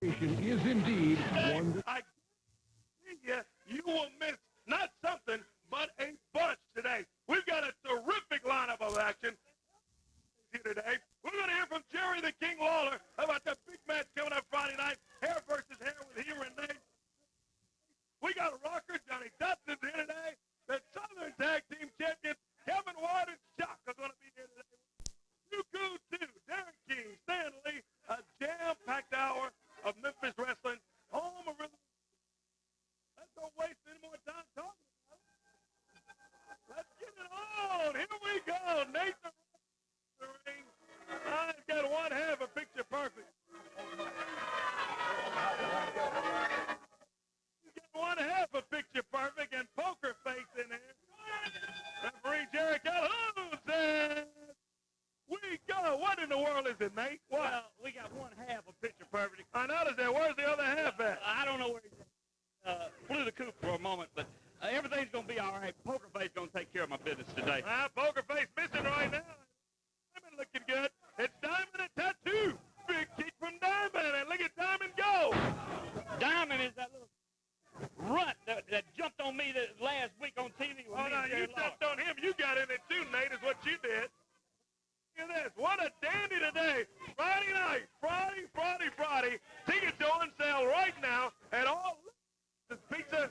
is indeed one. I you will miss not something, but a bunch today. We've got a terrific lineup of action here today. We're going to hear from Jerry the King Lawler about the big match coming up Friday night, hair versus hair with Hero and Nate. We got Rocker, Johnny Dustin's here today. The Southern Tag Team Champions, Kevin Ward and Shock are going to be here today. Yuku 2, Darren King, Stan Lee, a jam-packed hour of Memphis Wrestling. Home of Rhythm. Let's don't waste any more time talking about it. Let's get it on. Here we go. Nathan the ring. I've got one half of Picture Perfect. He's got one half of Picture Perfect and Poker Face in there. Referee Jerry Calhoun says, we go. What in the world is it, Nate? What? Well, we got one half of Picture Perfect. I noticed that. Where's the other half at? I don't know where he's flew the coop for a moment, but everything's going to be all right. Poker Face going to take care of my business today. Poker Face missing right now. Diamond looking good. It's Diamond and Tattoo. Big kick from Diamond, and look at Diamond go. Diamond is that little runt that jumped on me last week on TV. Oh, no, you jumped on him. You got in it too, Nate, is what you did. Look at this. What a dandy today. Friday night. Friday. Tickets are on sale right now at all Pizza.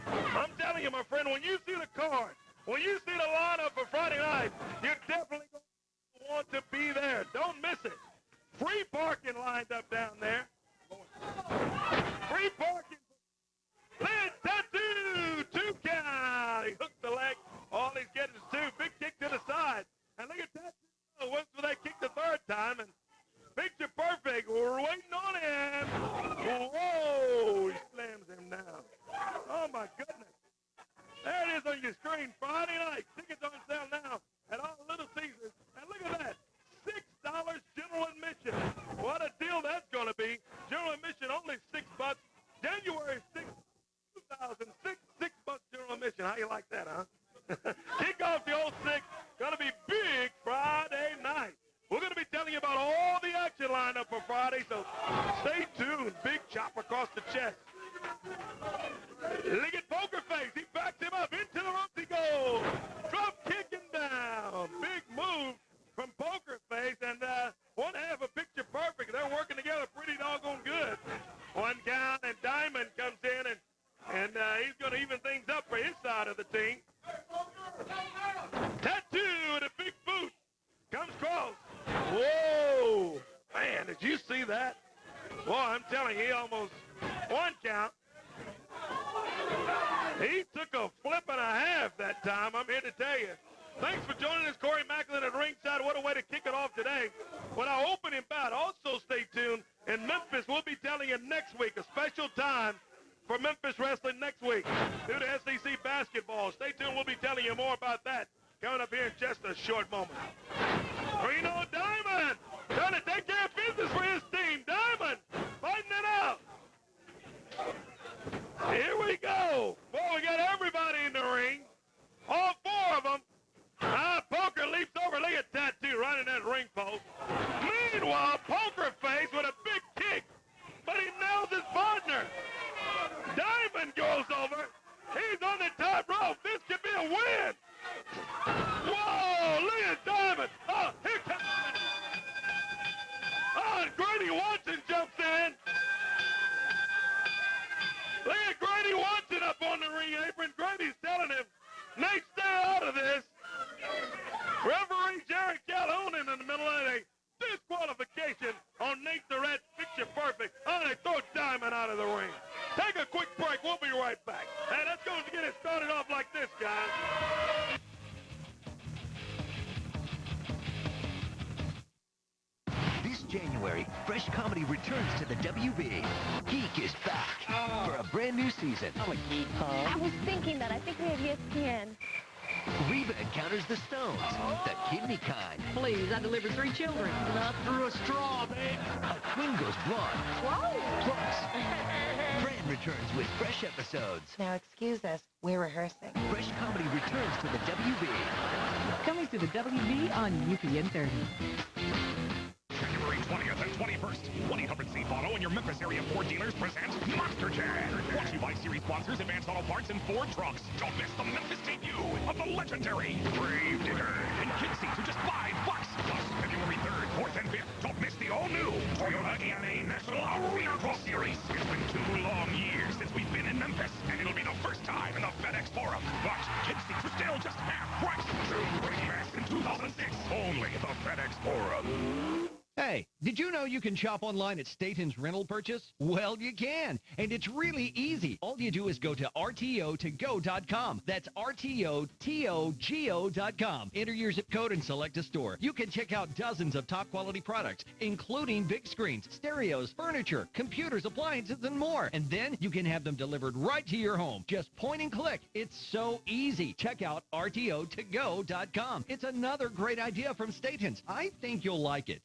I'm telling you, my friend, when you see the card, when you see the lineup for Friday night, you're definitely going to want to be there. Don't miss it. Free parking lined up down there. Free parking. Led Tattoo. 2 count. He hooked the leg. All he's getting is 2. Big kick to the side. And look at Tattoo. Went for that kick the third time. And Picture Perfect. We're waiting on him. Whoa. He slams him down. Oh, my goodness. There it is on your screen. Friday night. Tickets on sale now at all Little Caesars. And look at that. $6 general admission. What a deal that's going to be. General admission only $6. January 6th, 2006, $6 general admission. How you like that, huh? Kick off the 06. Going to be big Friday night. We're going to be telling you about all the action lineup for Friday, so stay tuned. Big chop across the chest. Look at Poker Face. He backs him up. Into the ropes he goes. Drop kicking down. Big move from Poker Face. And one half of Picture Perfect. They're working together pretty doggone good. 1 count, and Diamond comes in, and he's going to even things up for his side of the team. Tattoo with a big boot. Comes cross. Whoa. Man, did you see that? Boy, I'm telling you, he almost 1 count. He took a flip and a half that time, I'm here to tell you. Thanks for joining us, Corey Macklin at ringside. What a way to kick it off today. With our opening bout, also stay tuned. In Memphis, we'll be telling you next week, a special time for Memphis Wrestling next week due to SEC basketball. Stay tuned. We'll be telling you more about that coming up here in just a short moment. Reno Diamond trying to take care of business for his team. Diamond fighting it out. Here we go. Boy, we got everybody in the ring. All 4 of them. Poker leaps over. Look at Tattoo right in that ring post. Meanwhile, Poker Face with a big kick. But he nails his partner. Diamond goes over. He's on the top rope. This could be a win. Whoa, look at Diamond. Oh, here comes. Oh, and Grady Watson jumps in. Look at Grady Watson up on the ring apron. Grady's telling him, Nate, stay out of this. Referee Jerry Calhoun in the middle of a disqualification on Nate the Rat. Picture Perfect. Oh, they throw Diamond out of the ring. Take a quick break. We'll be right back. Hey, let's go and get it started off like this, guys. This January, Fresh Comedy returns to the WB. Geek is back for a brand new season. I'm a geek, huh? I was thinking that. I think we have ESPN. Reba encounters the Stones, the kidney kind. Please, I delivered 3 children. Not through a straw, babe. A queen goes blonde. Whoa! Plus, Fran returns with fresh episodes. Now, excuse us. We're rehearsing. Fresh Comedy returns to the WB. Coming to the WB on UPN 30. January 20th and 21st, 1-800-SEAT-AUTO and your Memphis area Ford dealers present Monster Jam. Brought to you by series sponsors Advanced Auto Parts and Ford Trucks. Don't miss the Memphis debut of the legendary Grave Digger and kid seats are just $5. Plus, February 3rd, 4th, and 5th, don't miss the all-new Toyota EMA National Arena Cross Series. It's been 2 long years since we've been in Memphis, and it'll be the first time in the FedEx Forum. But kid seats are still just half price. Soon bring mass in 2006. Only at the FedEx Forum. Hey, did you know you can shop online at Staten's Rental Purchase? Well, you can, and it's really easy. All you do is go to rtotogo.com. That's rtotogo.com. Enter your zip code and select a store. You can check out dozens of top-quality products, including big screens, stereos, furniture, computers, appliances, and more. And then you can have them delivered right to your home. Just point and click. It's so easy. Check out rtotogo.com. It's another great idea from Staten's. I think you'll like it.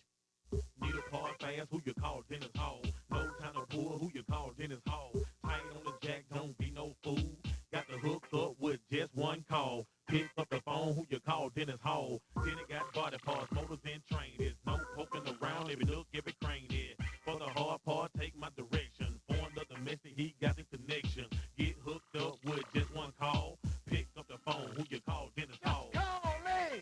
Need a car fast, who you call Dennis Hall. No kind of poor, who you call Dennis Hall. Tight on the jack, don't be no fool. Got the hook up with just one call. Pick up the phone, who you call Dennis Hall. Then it got body parts, motors and train. There's no poking around, every look, every crane is. For the hard part, take my direction. Foreign the domestic, he got the connection. Get hooked up with just one call. Pick up the phone, who you call Dennis Hall. Call me!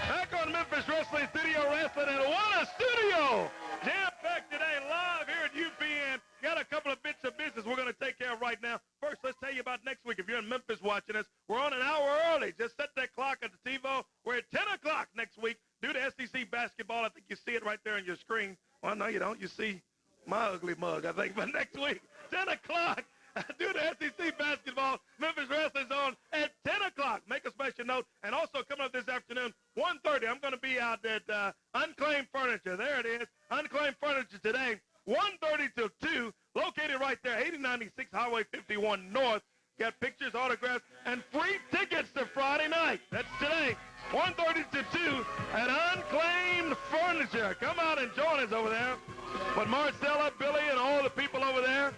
Back on Memphis Wrestling Studio Wrestling, and what a studio! Jam-packed today, live here at UPN. Got a couple of bits of business we're going to take care of right now. First, let's tell you about next week. If you're in Memphis watching us, we're on an hour early. Just set that clock at the TiVo. We're at 10 o'clock next week due to SEC basketball. I think you see it right there on your screen. Well, no, you don't. You see my ugly mug, I think. But next week, 10 o'clock, due to SEC basketball, Memphis Wrestling's on at 10 o'clock. Make a special note. And also coming up this afternoon, 1:30, I'm going to be out at Unclaimed Furniture. There it is, Unclaimed Furniture today, 1:30 till 2, located right there, 8096 Highway 51 North. Got pictures, autographs, and free tickets to Friday night. That's today, 1:30 to 2 at Unclaimed Furniture. Come out and join us over there. But Marcella, Billy, and all the people over there,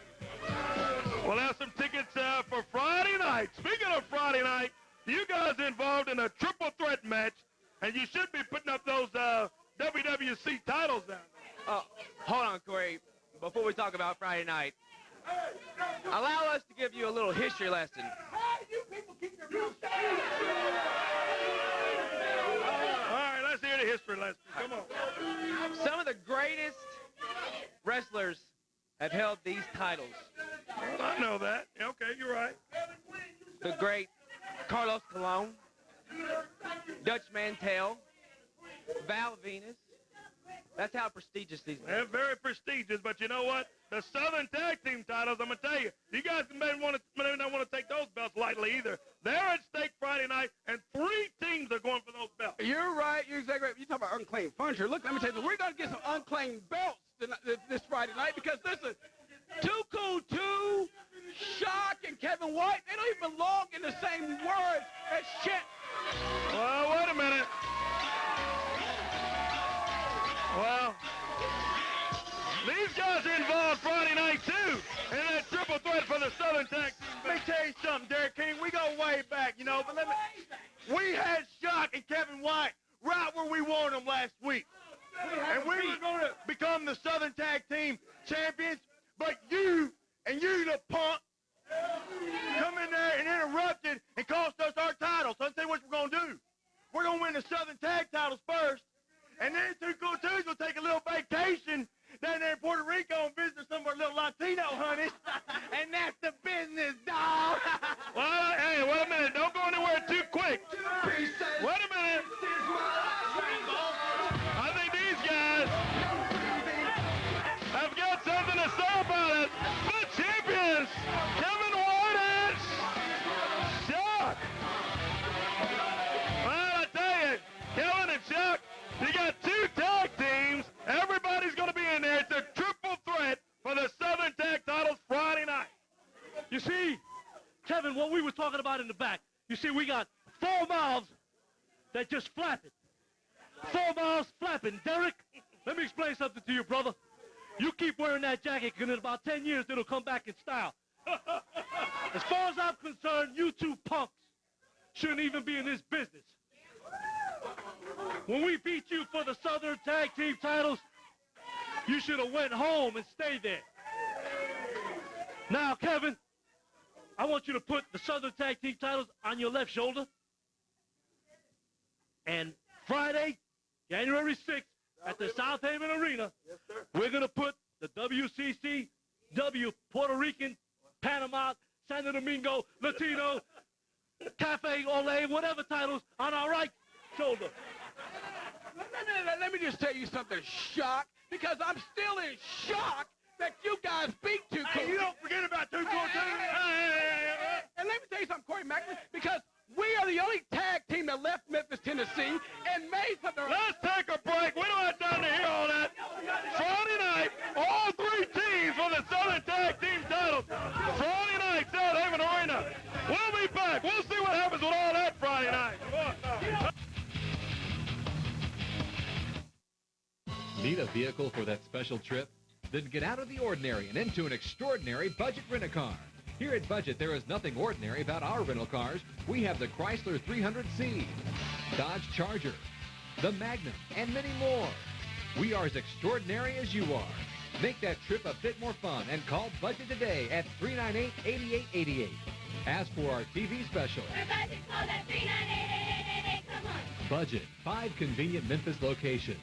we'll have some tickets for Friday night. Speaking of Friday night, you guys are involved in a triple threat match, and you should be putting up those WWC titles down there. Hold on, Corey. Before we talk about Friday night, allow us to give you a little history lesson. Hey, you people keep your mouth shut. All right, let's hear the history lesson. Come on. Some of the greatest wrestlers have held these titles. Well, I know that. Okay, you're right. The great Carlos Colon, Dutch Mantell, Val Venus. That's how prestigious these They're are. very prestigious, but you know what? The Southern Tag Team titles, I'm going to tell you, you guys may not want to take those belts lightly either. They're at stake Friday night, and 3 teams are going for those belts. You're right. You're exactly right. You talk about unclaimed furniture. Look, let me tell you, we're going to get some unclaimed belts this Friday night because, listen, Too Cool 2, Shock, and Kevin White, they don't even belong in the same words as shit. Well, wait a minute. Well, these guys are involved Friday night, too, in that triple threat for the Southern Tag Team. Let me tell you something, Derek King. We go way back, you know, but we had Shock and Kevin White right where we wanted them last week. And we were going to become the Southern Tag Team champions, but you, the punk, come in there and interrupted and cost us our titles. So I'll tell you what we're going to do. We're going to win the Southern Tag titles first, and then Too Cool 2's going to take a little vacation down there in Puerto Rico and visit some of our little Latino honeys. And that's the business, dog. Well, hey, wait a minute. Don't go anywhere too quick. Wait a minute. I think these guys have got something to say about it. The champions, Kevin White and Shock. Well, I tell you, Kevin and Shock, you got 2 tag teams. Everybody's going to be in there. It's a triple threat for the Southern Tag titles Friday night. You see, Kevin, what we were talking about in the back, you see, we got 4 mouths that just flapping. 4 mouths flapping. Derek, let me explain something to you, brother. You keep wearing that jacket, and in about 10 years, it'll come back in style. As far as I'm concerned, you 2 punks shouldn't even be in this business. when we beat you for the Southern Tag Team titles, you should have went home and stayed there. Now, Kevin, I want you to put the Southern Tag Team titles on your left shoulder. And Friday, January 6th, at the South Haven Arena, we're going to put the WCCW Puerto Rican, Panama, Santo Domingo, Latino, Cafe Ole, whatever titles on our right shoulder. Let me just tell you something, Shock, because I'm still in shock that you guys beat Too Cool. Hey, you don't forget about Too Cool, too. And let me tell you something, Corey Macklin, because we are the only tag team that left Memphis, Tennessee, and made for the... Let's take a break. We don't have time to hear all that. Friday night, all three teams for the Southern Tag Team titles. Friday night, South Haven Arena. We'll be back. We'll see what happens with all that Friday night. Need a vehicle for that special trip? Then get out of the ordinary and into an extraordinary Budget Rent-A-Car. Here at Budget, there is nothing ordinary about our rental cars. We have the Chrysler 300C, Dodge Charger, the Magnum, and many more. We are as extraordinary as you are. Make that trip a bit more fun and call Budget today at 398-8888. Ask for our TV special. Budget, 5 convenient Memphis locations.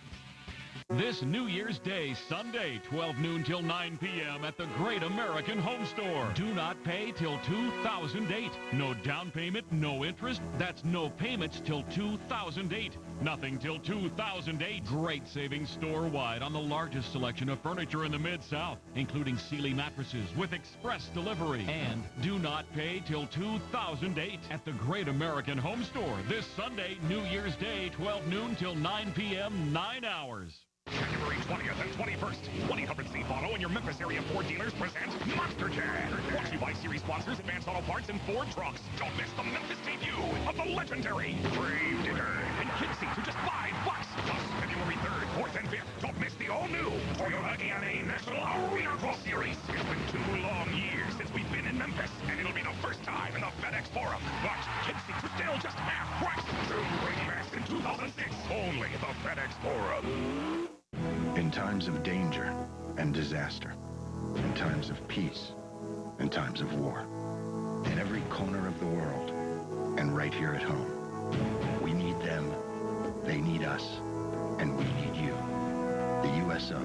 This New Year's Day, Sunday, 12 noon till 9 p.m. at the Great American Home Store. Do not pay till 2008. No down payment, no interest. That's no payments till 2008. Nothing till 2008. Great savings store-wide on the largest selection of furniture in the Mid-South, including Sealy mattresses with express delivery. And do not pay till 2008 at the Great American Home Store. This Sunday, New Year's Day, 12 noon till 9 p.m., 9 hours. January 20th and 21st, 1-800-SAFE Auto and your Memphis area Ford dealers present Monster Jam. Watch you buy series sponsors, Advanced Auto Parts, and Ford trucks. Don't miss the Memphis debut of the legendary Grave Digger and kid seats for just $5. Plus, February 3rd, 4th, and 5th, don't miss the all-new Toyota ANA National Arena Cross Series. It's been 2 long years since we've been in Memphis, and it'll be the first time in the FedEx Forum. But kid seats are still just half price. Soon bring mass in 2006, only at the FedEx Forum. In times of danger and disaster, in times of peace, in times of war, in every corner of the world, and right here at home, we need them, they need us, and we need you. The USO,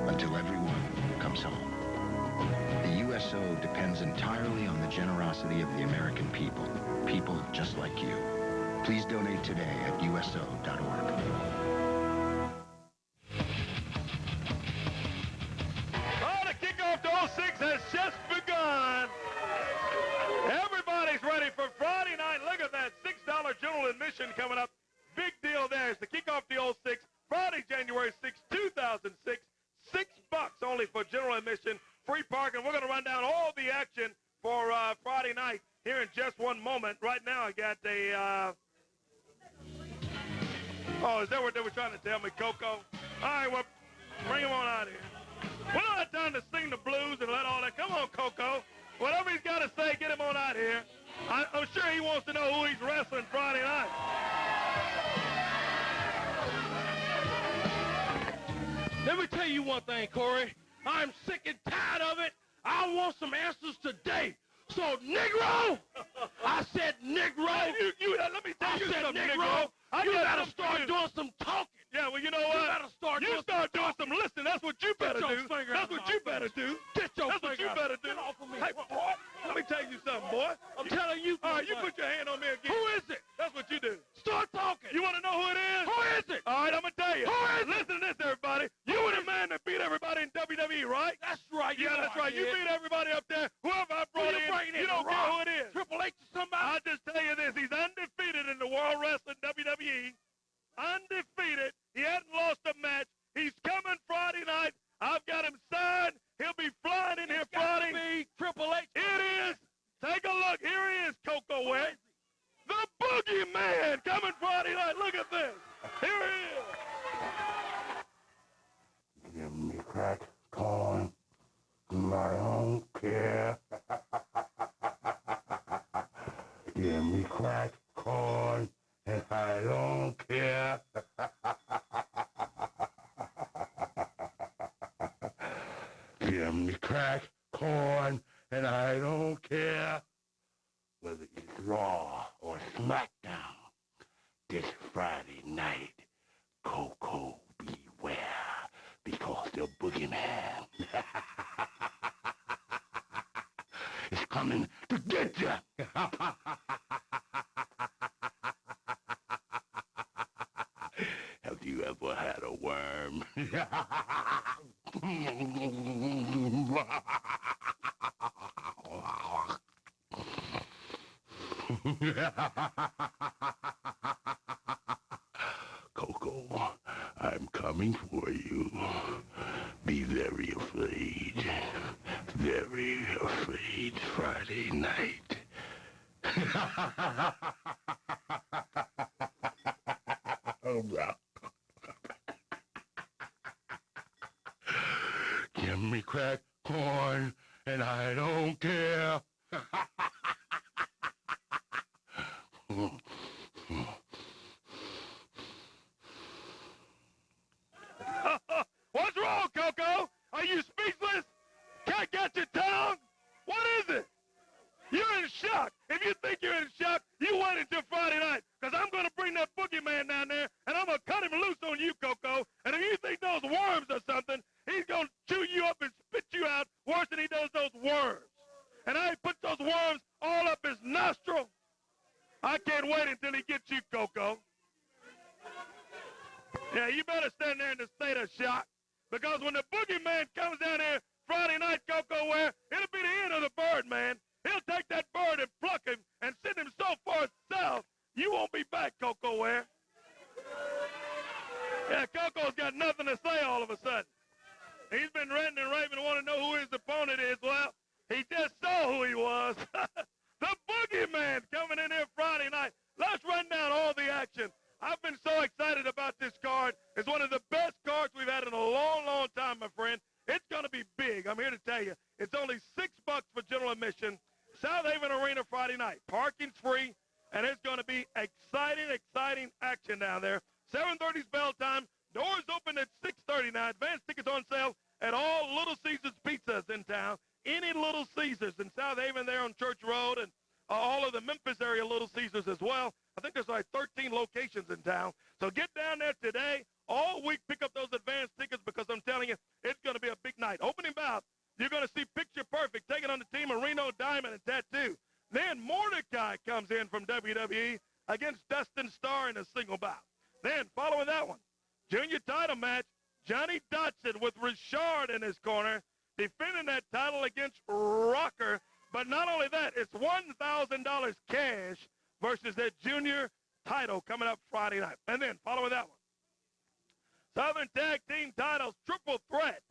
until everyone comes home. The USO depends entirely on the generosity of the American people, people just like you. Please donate today at USO.org. Has just begun. Everybody's ready for Friday night. Look at that $6 general admission coming up. Big deal there. It's the kickoff the 06. Friday, January 6, 2006. $6 only for general admission. Free parking. We're going to run down all the action for Friday night here in just one moment. Right now, I got a... Oh, is that what they were trying to tell me, Coco? All right, well, bring him on out here. We don't have time to sing the blues and let all that. Come on, Coco. Whatever he's got to say, get him on out here. I'm sure he wants to know who he's wrestling Friday night. Let me tell you one thing, Corey. I'm sick and tired of it. I want some answers today. So, Negro, I said Negro. Let me tell you something, Negro. You got to start doing some talking. Yeah, well, you know what? You start doing some listening. That's what you better do. That's what you better do. Get your That's what you better do. Get off of me. Hey, boy, let me tell you something, boy. I'm telling you. All right, you put your hand on me again. Who is it? That's what you do. Start talking. You want to know who it is? Who is it? All right, I'm going to tell you. Who is it? Listen to this, everybody. You were the man that beat everybody in WWE, right? That's right. Yeah, that's right. You beat everybody up there. Whoever I brought in, you don't care who it is. Triple H or somebody? I'll just tell you this. He's undefeated in the World Wrestling WWE. Undefeated. He hasn't lost a match. He's coming Friday night. I've got him signed. He'll be flying in here Friday. Be Triple H. It is. Take a look. Here he is, Coco West. The Boogie Man coming Friday night. Look at this. Here he is. Give me crack corn. I don't care. Give me crack corn. And I don't care. crack corn, and I don't care whether it's Raw or SmackDown. This Friday night, Coco beware, because the boogeyman is coming to get you. Have you ever had a worm? Coco, I'm coming for you. Be very afraid. Very afraid Friday night. Give me crack corn, and I don't care. What's wrong, Coco? Are you speechless? Can't get your tongue? What is it? You're in shock. If you think you're in shock, you wait until Friday night, because I'm going to bring that boogeyman down there, and I'm going to cut him loose on you, Coco. And if you think those worms are something, he's going to chew you up and spit you out worse than he does those worms. And I put those worms all up his nostril. I can't wait until he gets you, Coco. Yeah, you better stand there in the state of shock, because when the boogeyman comes down here Friday night, Coco, where it'll be the end of the bird, man. He'll take that bird and pluck him and send him so far south, you won't be back, Coco Ware. Yeah, Coco's got nothing to say all of a sudden. He's been ranting and raving, wanting to know who his opponent is. Well, he just saw who he was. The boogeyman coming in here Friday night. Let's run down all the action. I've been so excited about this card. It's one of the best cards we've had in a long, long time, my friend. It's going to be big. I'm here to tell you. It's only $6 for general admission. South Haven Arena Friday night. Parking's free, and it's going to be exciting, exciting action down there. 7:30's bell time. Doors open at 6:30 now. Advance tickets on sale at all Little Caesars Pizzas in town. Any Little Caesars in South Haven there on Church Road, and all of the Memphis area Little Caesars as well. I think there's like 13 locations in town. So get down there today. All week, pick up those advance tickets, because I'm telling you, it's going to be a big night. Opening bout, you're going to see Picture Perfect taking on the team of Reno Diamond and Tattoo. Then Mordecai comes in from WWE against Dustin Starr in a single bout. Then, following that one, junior title match, Johnny Dotson with Richard in his corner, defending that title against Rocker. But not only that, it's $1,000 cash versus that junior title coming up Friday night. And then, following that one, Southern Tag Team titles, triple threat.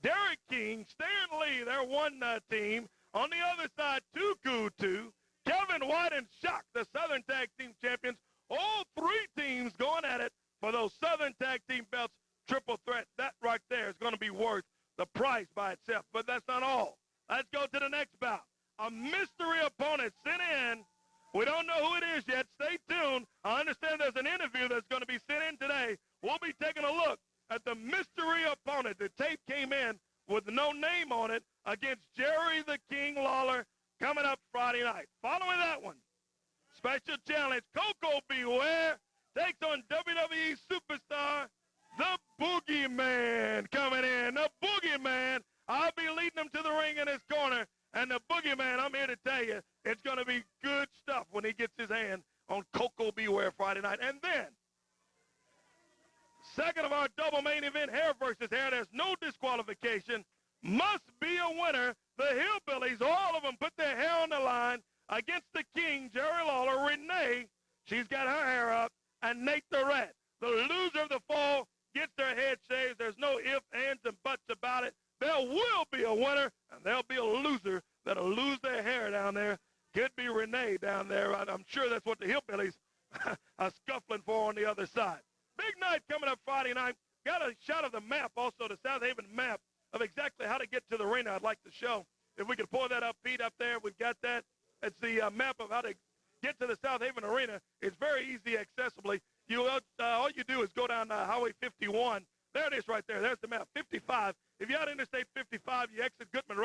Derek King, Stan Lee, they're one team. On the other side, Tukutu, Kevin White, and Shock, the Southern Tag Team champions. All three teams going at it for those Southern Tag Team belts, triple threat. That right there is going to be worth the price by itself. But that's not all. Let's go to the next bout. A mystery opponent sent in. We don't know who it is yet. Stay tuned. I understand there's an interview that's going to be sent in today. We'll be taking a look at the mystery opponent. The tape came in with no name on it against Jerry the King Lawler coming up Friday night. Following that one, special challenge, Coco Beware takes on WWE superstar, the Boogeyman coming in. The Boogeyman, I'll be leading him to the ring in his corner. And the Boogeyman, I'm here to tell you, it's going to be good stuff when he gets his hand on Coco Beware Friday night. And then, second of our double main event, hair versus hair. There's no disqualification. Must be a winner. The Hillbillies, all of them, put their hair on the line against the King, Jerry Lawler. Renee, she's got her hair up, and Nate the Rat. The loser of the fall gets their head shaved. There's no ifs, ands, and buts about it. There will be a winner, and there'll be a loser that'll lose their hair down there. Could be Renee down there. I'm sure that's what the Hillbillies are scuffling for on the other side. Big night coming up Friday night. Got a shot of the map, also the South Haven map of exactly how to get to the arena. I'd like to show. If we could pull that up, Pete, up there, we've got that. It's the map of how to get to the South Haven arena. It's very easy accessibly. All you do is go down Highway 51. There it is right there. There's the map, 55. If you're out Interstate 55, you exit Goodman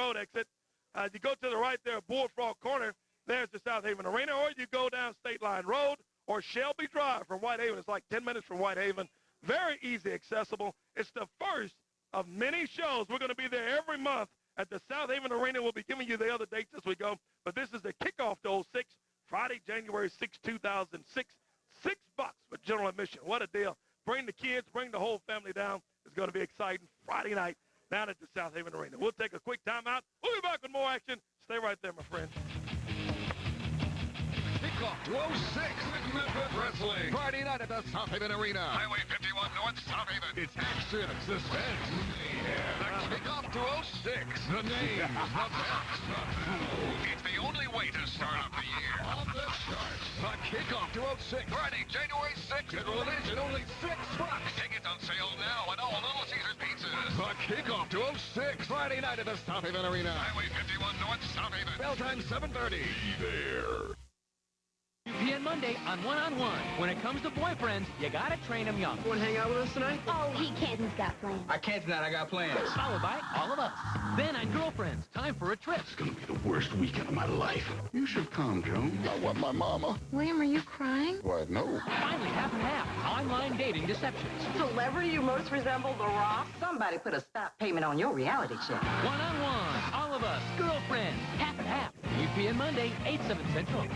Haven Arena, or you go down State Line Road or Shelby Drive from Whitehaven. It's like 10 minutes from Whitehaven. Very easy accessible. It's the first of many shows. We're going to be there every month at the South Haven Arena. We'll be giving you the other dates as we go. But this is the kickoff to 06, Friday, January 6, 2006. $6 for general admission. What a deal. Bring the kids, bring the whole family down. It's going to be exciting Friday night down at the South Haven Arena. We'll take a quick timeout. We'll be back with more action. Stay right there, my friends. Kickoff to 06 with Memphis Wrestling. Friday night at the South Haven Arena. Highway 51 North, South Haven. It's action, suspense, mayhem. The kickoff to 06. The names, the best, the who. It's the only way to start off the year. On the charts. The kickoff to 06. Friday, January 6th. General admission only $6. Tickets on sale now at all Little Caesars pizzas. The kickoff to 06. Friday night at the South Haven Arena. Highway 51 North, South Haven. Bell time 7:30. Be there. UPN Monday on One-on-One. When it comes to boyfriends, you gotta train them young. Want to hang out with us tonight? Oh, he can't. He's got plans. I can't tonight. I got plans. Followed by All of Us. Then on Girlfriends, time for a trip. It's gonna be the worst weekend of my life. You should come, Joan. I want my mama. William, are you crying? Why, no. Finally, half and half. Online dating deceptions. Celebrity you most resemble The Rock? Somebody put a stop payment on your reality check. One-on-One. All of Us. Girlfriends. Half and half. UPN Monday, 8, 7 Central.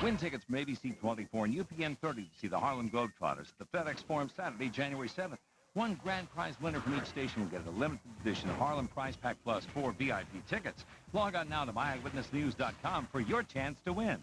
Win tickets from ABC 24 and UPN 30 to see the Harlem Globetrotters at the FedEx Forum Saturday, January 7th. One grand prize winner from each station will get a limited edition Harlem Prize Pack Plus 4 VIP tickets. Log on now to myeyewitnessnews.com for your chance to win.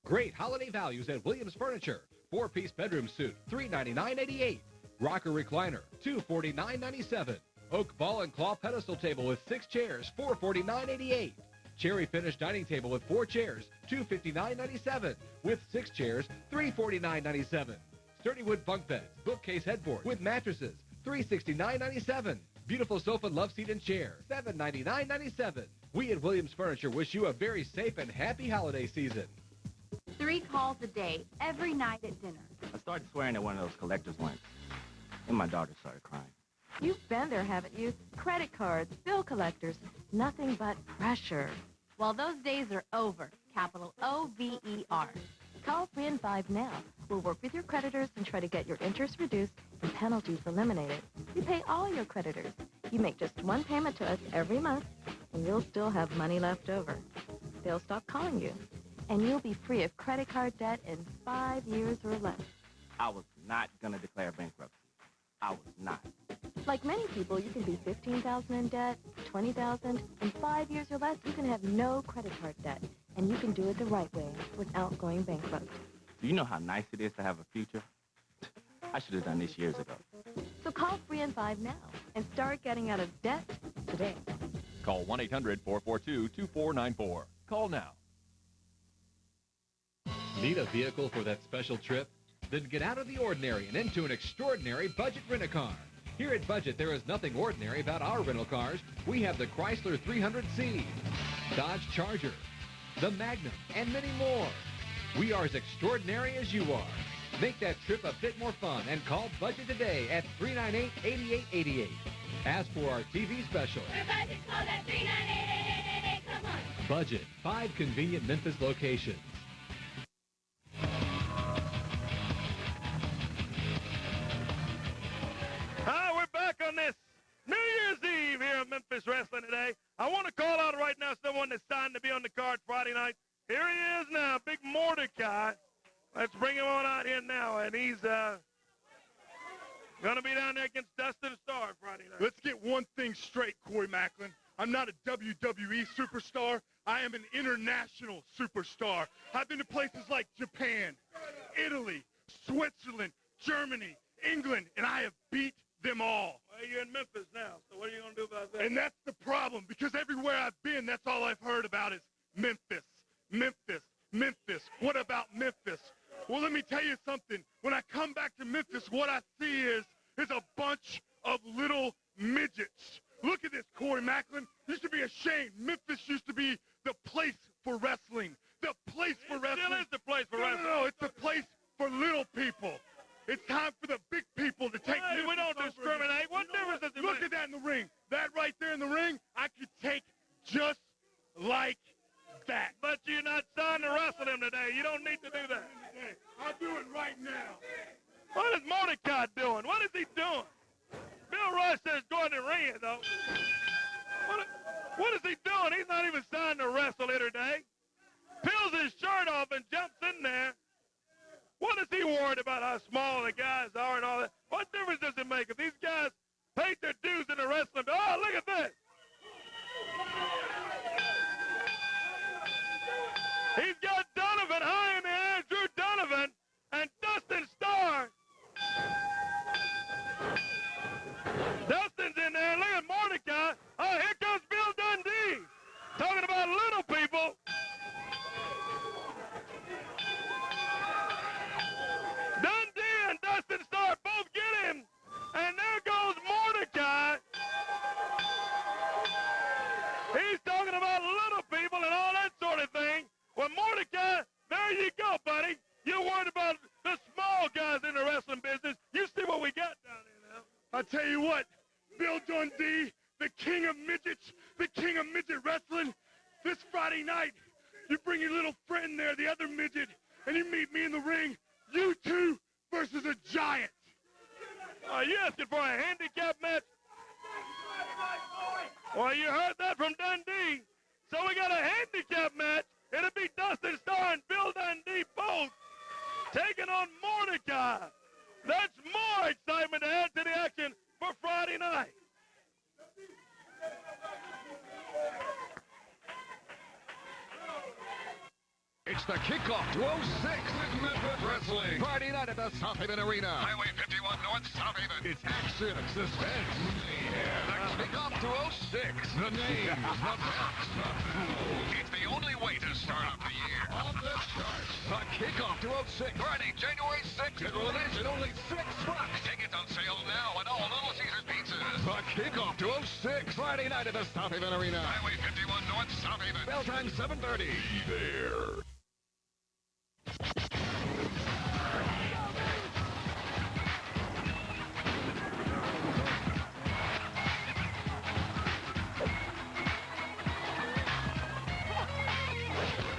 Great holiday values at Williams Furniture. 4-piece bedroom suit, $399.88. Rocker recliner, $249.97. Oak ball and claw pedestal table with 6 chairs, $449.88. Cherry finished dining table with 4 chairs, $259.97. With 6 chairs, $349.97. Sturdy wood bunk beds, bookcase headboard with mattresses, $369.97. Beautiful sofa, love seat, and chair, $799.97. We at Williams Furniture wish you a very safe and happy holiday season. 3 calls a day, every night at dinner. I started swearing at one of those collector's ones, and my daughter started crying. You've been there, haven't you? Credit cards, bill collectors, nothing but pressure. Well, those days are over. Capital O-V-E-R. Call Free in 5 now. We'll work with your creditors and try to get your interest reduced and penalties eliminated. You pay all your creditors. You make just one payment to us every month, and you'll still have money left over. They'll stop calling you, and you'll be free of credit card debt in 5 years or less. I was not going to declare bankruptcy. I was not. Like many people, you can be $15,000 in debt, $20,000. In 5 years or less, you can have no credit card debt, and you can do it the right way without going bankrupt. Do you know how nice it is to have a future? I should have done this years ago. So call Free in 5 now and start getting out of debt today. Call 1-800-442-2494. Call now. Need a vehicle for that special trip? Then get out of the ordinary and into an extraordinary Budget Rent-A-Car. Here at Budget, there is nothing ordinary about our rental cars. We have the Chrysler 300C, Dodge Charger, the Magnum, and many more. We are as extraordinary as you are. Make that trip a bit more fun and call Budget today at 398-8888. As for our TV special, Budget, call that 398-8888. Come on. Budget, 5 convenient Memphis locations. Hi, we're back on this New Year's Eve here at Memphis Wrestling today. I want to call out right now someone that's signed to be on the card Friday night. Here he is now, Big Mordecai. Let's bring him on out here now, and he's going to be down there against Dustin Starr Friday night. Let's get one thing straight, Corey Macklin. I'm not a WWE superstar. I am an international superstar. I've been to places like Japan, Italy, Switzerland, Germany, England, and I have beat them all. Well, you're in Memphis now, so what are you going to do about that? And that's the problem, because everywhere I've been, that's all I've heard about is Memphis, Memphis, Memphis. What about Memphis? Well, let me tell you something. When I come back to Memphis, what I see is a bunch of little midgets. Look at this, Corey Macklin. You should be ashamed. Memphis used to be the place for wrestling, the do that? I'll do it right now. What is Mordecai doing? What is he doing? Bill Rush says go in the ring, though. What is he doing? He's not even signed to wrestle here today. Peels his shirt off and jumps in there. What is he worried about how small the guys are and all that? What difference does it make if these guys paid their dues in the wrestling? Oh, look at this. He's got Donovan high in the air, Drew Donovan, and Dustin Starr. Dustin's in there. Look at Mordecai. Oh, here comes Bill Dundee. Talking about little people. Dundee and Dustin Starr both get him. And there goes Mordecai. He's talking about little people and all that sort of thing. Well, Mordecai, there you go, buddy. You're worried about the small guys in the wrestling business. You see what we got down here now. I tell you what, Bill Dundee, the king of midgets, the king of midget wrestling, this Friday night, you bring your little friend there, the other midget, and you meet me in the ring, you two versus a giant. Are you asking for a handicap match? Well, you heard that from Dundee. So we got a handicap match. It'll be Dustin Starr and Bill Dundee both taking on Mordecai. That's more excitement to add to the action for Friday night. It's the kickoff to 06 with Memphis Wrestling. Friday night at the South Haven Arena. Highway 51 North South Haven. It's action, suspense. Yeah. The kickoff to 06. The names, the belts, the food. It's the only way to start off the year. On the charts. The kickoff to 06. Friday, January 6th. General admission only $6. Tickets on sale now at all Little Caesars pizzas. The kickoff to 06. Friday night at the South Haven Arena. Highway 51 North South Haven. Bell time 7:30. Be there.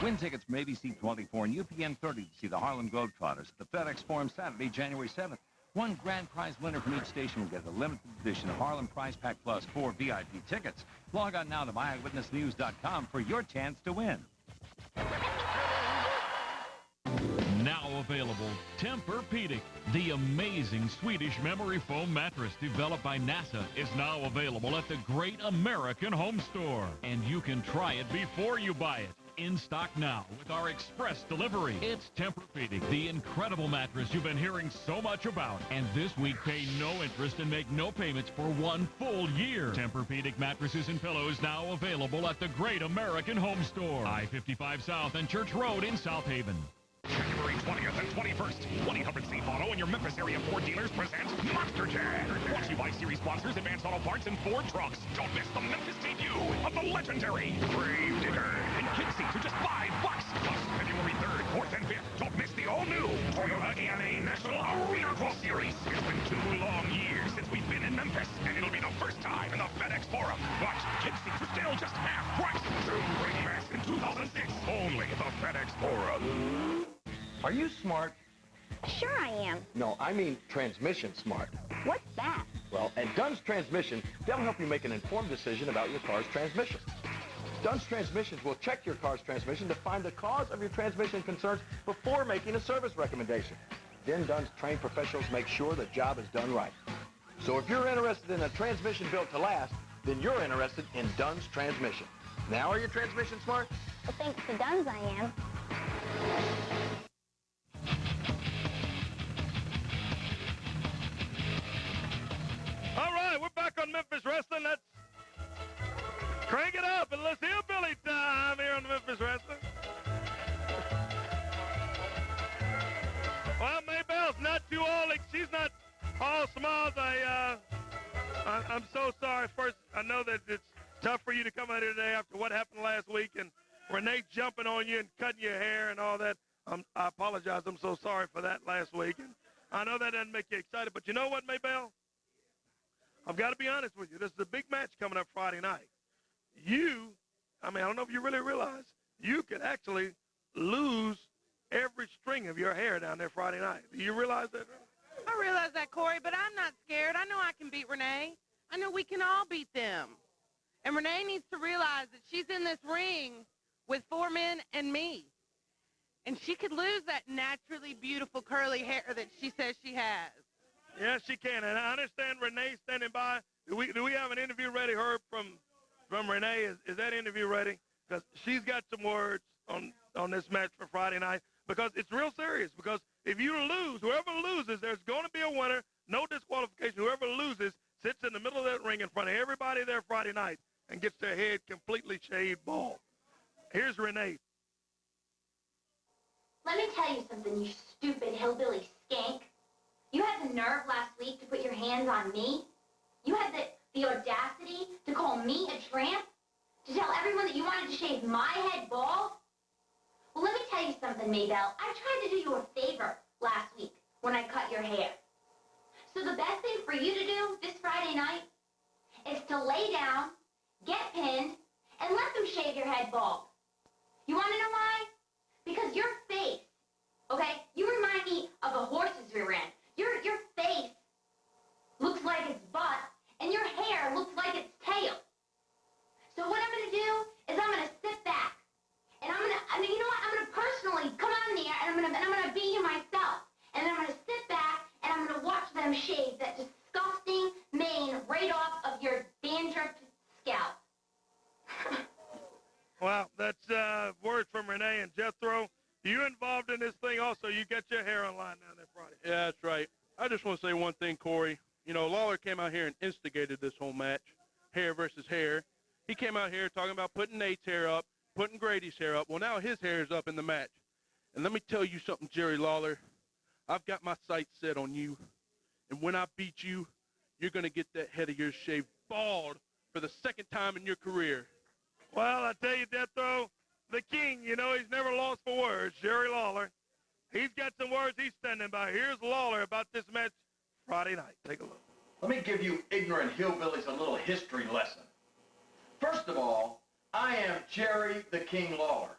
Win tickets from ABC 24 and UPN 30 to see the Harlem Globetrotters at the FedEx Forum Saturday, January 7th. One grand prize winner from each station will get a limited edition Harlem Prize Pack Plus 4 VIP tickets. Log on now to myeyewitnessnews.com for your chance to win. Now available, Tempur-Pedic, the amazing Swedish memory foam mattress developed by NASA, is now available at the Great American Home Store. And you can try it before you buy it. In stock now with our express delivery. It's Tempur-Pedic, the incredible mattress you've been hearing so much about. And this week, pay no interest and make no payments for 1 full year. Tempur-Pedic mattresses and pillows now available at the Great American Home Store. I-55 South and Church Road in South Haven. January 20th and 21st, 1-800 Safe Auto and your Memphis area Ford dealers present Monster Jam. Watch you buy series sponsors, Advanced Auto Parts, and Ford trucks. Don't miss the Memphis debut of the legendary Grave Digger and kid seats for just $5. Plus, February 3rd, 4th, and 5th, don't miss the all-new Toyota ANA National Arena Cross Series. It's been 2 long years since we've been in Memphis, and it'll be the first time in the FedEx Forum. Watch, kid seats are still just half price. True Bring Back in 2006, only at the FedEx Forum. Are you smart? Sure I am. No, I mean transmission smart. What's that? Well, at Dunn's Transmission, they'll help you make an informed decision about your car's transmission. Dunn's Transmissions will check your car's transmission to find the cause of your transmission concerns before making a service recommendation. Then Dunn's trained professionals make sure the job is done right. So if you're interested in a transmission built to last, then you're interested in Dunn's Transmission. Now are your transmission smart? Well, thanks to Dunn's I am. All right, we're back on Memphis Wrestling. Let's crank it up and let's hillbilly time here on Memphis Wrestling. Well, Maybell's not too old. She's not all smiles. I'm so sorry. First, I know that it's tough for you to come out here today after what happened last week and Renee jumping on you and cutting your hair and all that. I apologize. I'm so sorry for that last week. And I know that doesn't make you excited, but you know what, Maybell? I've got to be honest with you. This is a big match coming up Friday night. I don't know if you really realize, you could actually lose every string of your hair down there Friday night. Do you realize that? I realize that, Corey, but I'm not scared. I know I can beat Renee. I know we can all beat them. And Renee needs to realize that she's in this ring with 4 men and me. And she could lose that naturally beautiful curly hair that she says she has. Yes, she can. And I understand Renee's standing by. Do we have an interview ready, Herb, from Renee? Is that interview ready? Because she's got some words on this match for Friday night. Because it's real serious. Because if you lose, whoever loses, there's going to be a winner. No disqualification. Whoever loses sits in the middle of that ring in front of everybody there Friday night and gets their head completely shaved bald. Here's Renee. Let me tell you something, you stupid hillbilly skank. You had the nerve last week to put your hands on me. You had the audacity to call me a tramp? To tell everyone that you wanted to shave my head bald? Well, let me tell you something, Maybelle. I tried to do you a favor last week when I cut your hair. So the best thing for you to do this Friday night is to lay down, get pinned, and let them shave your head bald. You want to know why? Because your face, okay, you remind me of a horse's rear end. Your face looks like its butt, and your hair looks like its tail. So what I'm going to do is I'm going to sit back, and you know what? I'm going to personally come on in the air, and I'm going to be you myself. And then I'm going to sit back, and I'm going to watch them shave that disgusting mane right off of your dandruffed scalp. Well, that's words from Renee and Jethro. You involved in this thing also. You got your hair on line down there Friday. Yeah, that's right. I just want to say one thing, Corey. You know, Lawler came out here and instigated this whole match, hair versus hair. He came out here talking about putting Nate's hair up, putting Grady's hair up. Well, now his hair is up in the match. And let me tell you something, Jerry Lawler. I've got my sights set on you. And when I beat you, you're going to get that head of yours shaved bald for the second time in your career. Well, I tell you, Jethro, the king, you know, he's never lost for words, Jerry Lawler. He's got some words he's standing by. Here's Lawler about this match Friday night. Take a look. Let me give you ignorant hillbillies a little history lesson. First of all, I am Jerry the King Lawler.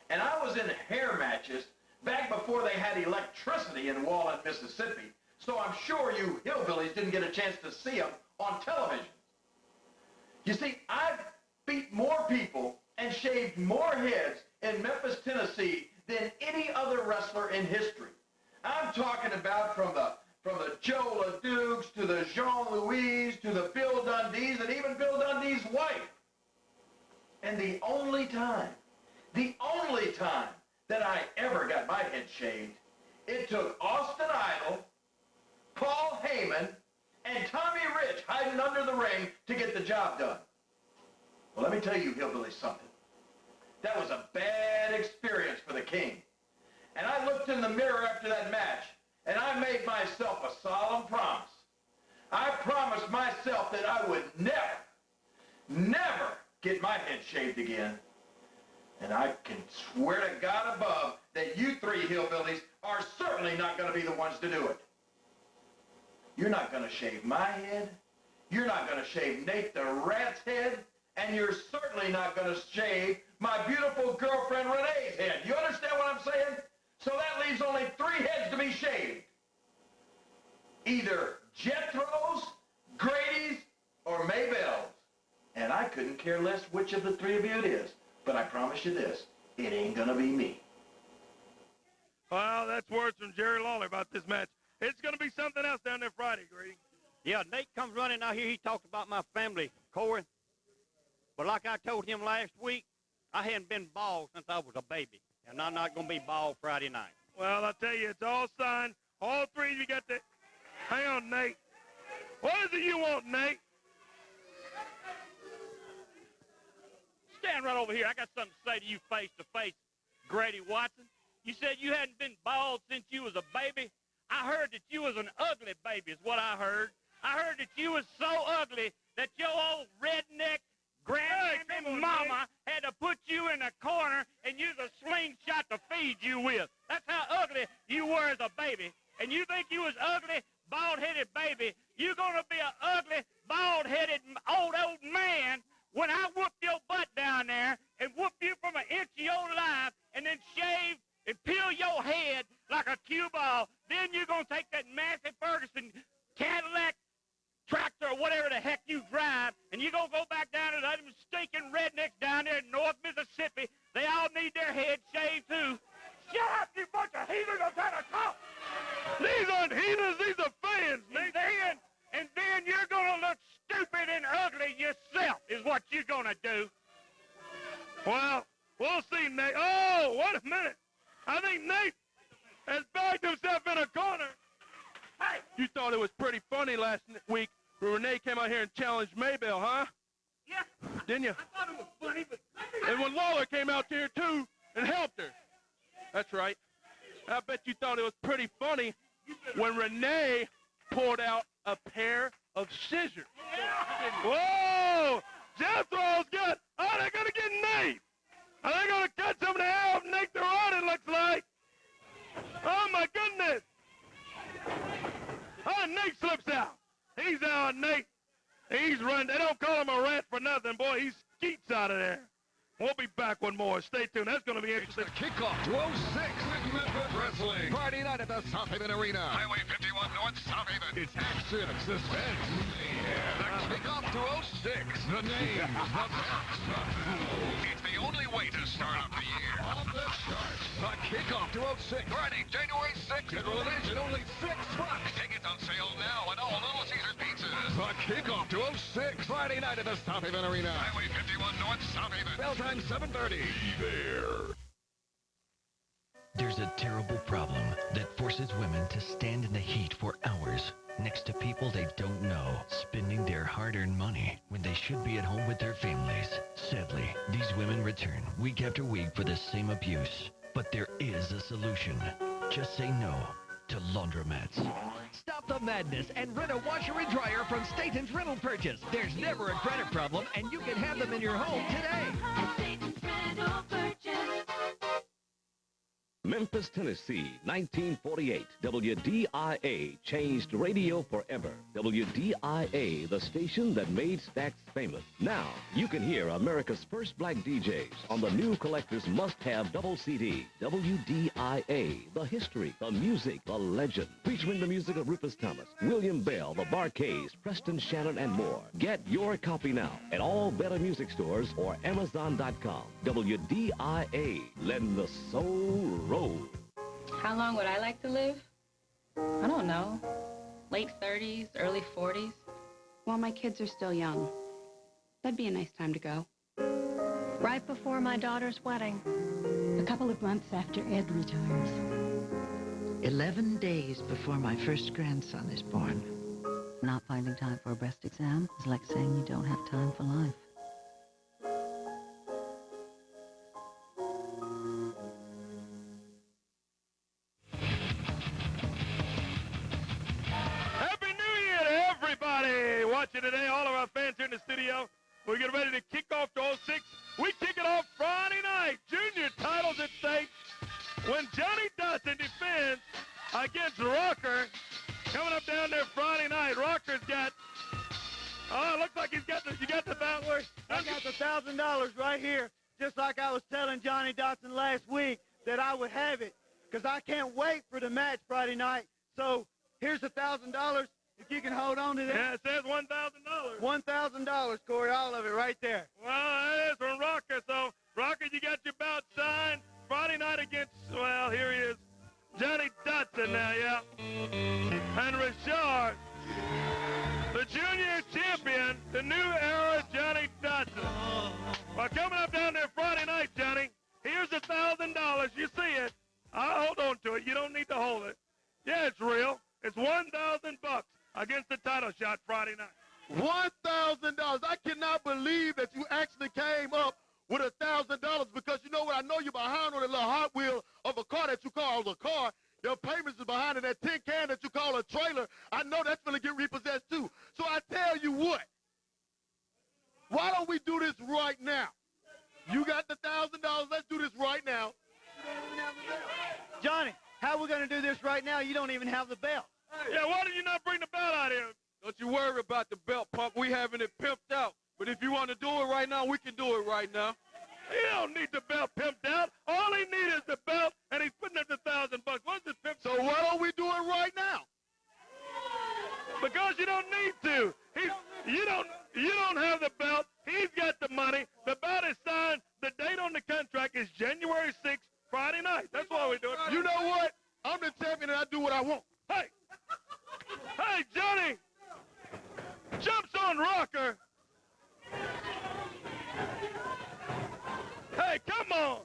And I was in hair matches back before they had electricity in Walnut, Mississippi. So I'm sure you hillbillies didn't get a chance to see them on television. You see, I've beat more people and shaved more heads in Memphis, Tennessee than any other wrestler in history. I'm talking about from the Joe LeDukes to the Jean-Louis to the Bill Dundees and even Bill Dundee's wife. And the only time that I ever got my head shaved, it took Austin Idol, Paul Heyman, and Tommy Rich hiding under the ring to get the job done. Well, let me tell you, hillbilly, something. That was a bad experience for the king. And I looked in the mirror after that match, and I made myself a solemn promise. I promised myself that I would never get my head shaved again. And I can swear to God above that you three hillbillies are certainly not going to be the ones to do it. You're not going to shave my head. You're not going to shave Nate the Rat's head. And you're certainly not going to shave my beautiful girlfriend Renee's head. You understand what I'm saying? So that leaves only 3 heads to be shaved. Either Jethro's, Grady's, or Maybelle's. And I couldn't care less which of the 3 of you it is. But I promise you this, it ain't going to be me. Well, that's words from Jerry Lawler about this match. It's going to be something else down there Friday, Grady. Yeah, Nate comes running out here. He talked about my family, Corey. But like I told him last week, I hadn't been bald since I was a baby. And I'm not going to be bald Friday night. Well, I tell you, it's all signed. All 3 of you got the... Hang on, Nate. What is it you want, Nate? Stand right over here. I got something to say to you face to face, Grady Watson. You said you hadn't been bald since you was a baby. I heard that you was an ugly baby is what I heard. I heard that you was so ugly that your old redneck granny mama had to put you in a corner and use a slingshot to feed you with. That's how ugly you were as a baby. And you think you was ugly, bald-headed baby. You're going to be an ugly, bald-headed old man when I whoop your butt down there and whoop you from an inch of your life and then shave and peel your head like a cue ball. Then you're going to take that Massey Ferguson Cadillac tractor or whatever the heck you drive, and you're going to go back down to them stinking rednecks down there in North Mississippi. They all need their heads shaved, too. Shut up, you bunch of heathens. I'm trying to talk. These aren't heathens. These are fans, Nate. And then you're going to look stupid and ugly yourself is what you're going to do. Well, we'll see, Nate. Oh, wait a minute. I think Nate has backed himself in a corner. Hey, you thought it was pretty funny last week when Renee came out here and challenged Maybell, huh? Yeah. Didn't you? I thought it was funny, but... And when Lawler came out here, too, and helped her. That's right. I bet you thought it was pretty funny when Renee pulled out a pair of scissors. Whoa! Jethro's got... Oh, they're going to get Nate. Are they going to cut some of the hair off Nate the Rod, it looks like? Oh, my goodness. Oh, Nate slips out. He's out, Nate. He's running. They don't call him a rat for nothing, boy. He skeets out of there. We'll be back with more. Stay tuned. That's going to be interesting. It's the kickoff to 06 with Memphis Wrestling. Friday night at the South Haven Arena. Highway 51 North South Haven. It's action, suspense, mayhem. The kickoff to 06. The name, the match, the battle. It's the only way to start off the year. On the charts. The kickoff to 06. Friday, January 6th. General admission only $6. Tickets on sale now at all Little Caesars pizzas. The kickoff to 06. Friday night at the South Haven Arena. Highway 51 North South Haven. Bell time 7:30. Be there. There's a terrible problem that forces women to stand in the heat for hours next to people they don't know, spending their hard-earned money when they should be at home with their families. Sadly, these women return week after week for the same abuse. But there is a solution. Just say no to laundromats. Stop the madness and rent a washer and dryer from Staten's Rental Purchase. There's never a credit problem, and you can have them in your home today. Memphis, Tennessee, 1948. WDIA changed radio forever. WDIA, the station that made Stax famous. Now, you can hear America's first black DJs on the new collector's must-have double CD. WDIA, the history, the music, the legend. Featuring the music of Rufus Thomas, William Bell, the Barkays, Preston Shannon, and more. Get your copy now at all better music stores or Amazon.com. WDIA, letting the soul roll. How long would I like to live? I don't know. Late 30s, early 40s. While my kids are still young. That'd be a nice time to go. Right before my daughter's wedding. A couple of months after Ed retires. 11 days before my first grandson is born. Not finding time for a breast exam is like saying you don't have time for life. Happy New Year to everybody watching today, all of our fans here in the studio. We're getting ready to kick off to 06. We kick it off Friday night. Junior titles at stake when Johnny Dotson defends against Rocker. Coming up down there Friday night. Rocker's got, it looks like you got the battler. I got the $1,000 right here, just like I was telling Johnny Dotson last week that I would have it, because I can't wait for the match Friday night. So here's $1,000. If you can hold on to that. Yeah, it says $1,000. $1,000, Corey, all of it right there. Well, that is from Rocker. So, Rocker, you got your bout signed Friday night against, well, here he is, Johnny Dotson now, yeah. And Rashard, the junior champion, the new era Johnny Dotson. Well, coming up down there Friday night, Johnny, here's $1,000. You see it. I'll hold on to it. You don't need to hold it. Yeah, it's real. It's $1,000 against the title shot Friday night. $1,000. I cannot believe that you actually came up with $1,000, because you know what? I know you're behind on that little Hot Wheel of a car that you call a car. Your payments is behind in that tin can that you call a trailer. I know that's going to get repossessed too. So I tell you what. Why don't we do this right now? You got the $1,000. Let's do this right now. Johnny, how are we going to do this right now? You don't even have the belt. Yeah, why did you not bring the belt out here? Don't you worry about the belt, punk. We having it pimped out. But if you want to do it right now, we can do it right now. He don't need the belt pimped out. All he needs is the belt, and he's putting up the $1,000. What's this pimp? So why don't we do it right now? Because you don't need to. You don't have the belt. He's got the money. The belt is signed. The date on the contract is January 6th, Friday night. That's why we do it. You know what? I'm the champion and I do what I want. Hey, Johnny jumps on Rocker. Hey, come on.